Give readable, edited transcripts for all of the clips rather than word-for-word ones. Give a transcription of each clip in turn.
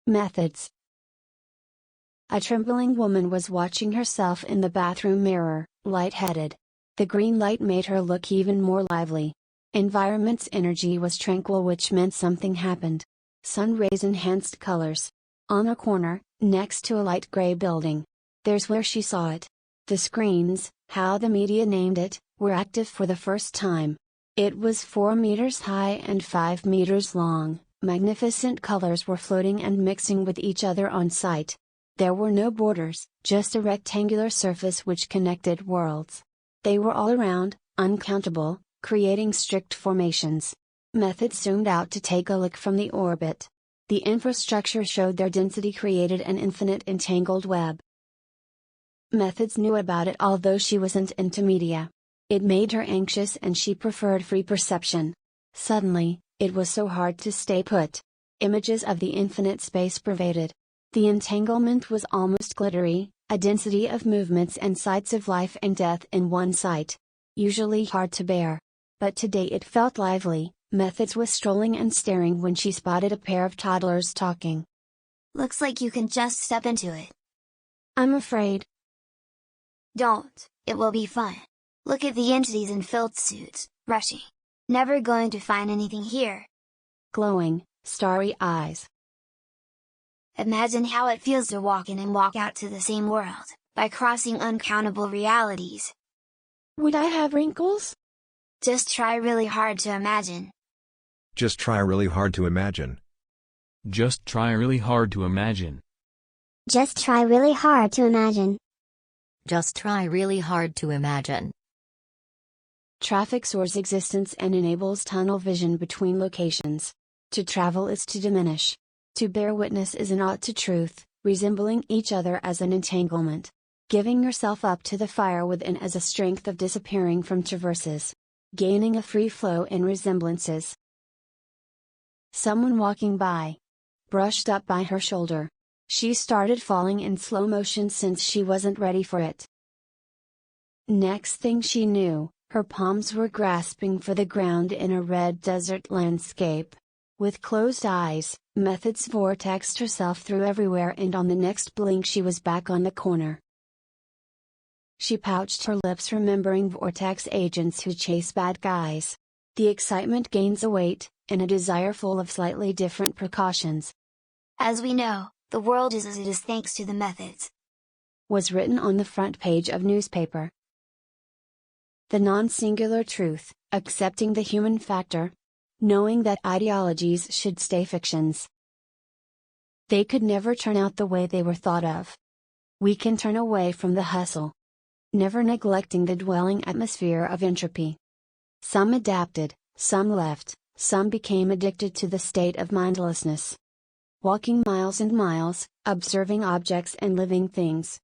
Methods. A trembling woman was watching herself in the bathroom mirror, lightheaded. The green light made her look even more lively. Environment's energy was tranquil, which meant something happened. Sun rays enhanced colors. On a corner, next to a light gray building. There's where she saw it. The screens, how the media named it, were active for the first time. It was 4 meters high and 5 meters long. Magnificent colors were floating and mixing with each other on site. There were no borders, just a rectangular surface which connected worlds. They were all around, uncountable, creating strict formations. Methods zoomed out to take a look from the orbit. The infrastructure showed their density created an infinite entangled web. Methods knew about it, although she wasn't into media. It made her anxious and she preferred free perception. Suddenly, it was so hard to stay put. Images of the infinite space pervaded. The entanglement was almost glittery, a density of movements and sights of life and death in one sight. Usually hard to bear. But today it felt lively. Methods was strolling and staring when she spotted a pair of toddlers talking. Looks like you can just step into it. I'm afraid. Don't, it will be fun. Look at the entities in filled suits, rushing. Never going to find anything here. Glowing, starry eyes. Imagine how it feels to walk in and walk out to the same world, by crossing uncountable realities. Would I have wrinkles? Just try really hard to imagine. Just try really hard to imagine. Just try really hard to imagine. Just try really hard to imagine. Just try really hard to imagine. Traffic soars existence and enables tunnel vision between locations. To travel is to diminish. To bear witness is an ought to truth, resembling each other as an entanglement. Giving yourself up to the fire within as a strength of disappearing from traverses. Gaining a free flow in resemblances. Someone walking by. Brushed up by her shoulder. She started falling in slow motion since she wasn't ready for it. Next thing she knew, her palms were grasping for the ground in a red desert landscape. With closed eyes, Methods vortexed herself through everywhere, and on the next blink she was back on the corner. She pouched her lips, remembering vortex agents who chase bad guys. The excitement gains a weight, and a desire full of slightly different precautions. As we know, the world is as it is thanks to the methods. Was written on the front page of newspaper. The non-singular truth, accepting the human factor. Knowing that ideologies should stay fictions. They could never turn out the way they were thought of. We can turn away from the hustle. Never neglecting the dwelling atmosphere of entropy. Some adapted, some left, some became addicted to the state of mindlessness. Walking miles and miles, observing objects and living things.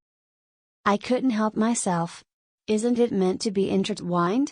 I couldn't help myself. Isn't it meant to be intertwined?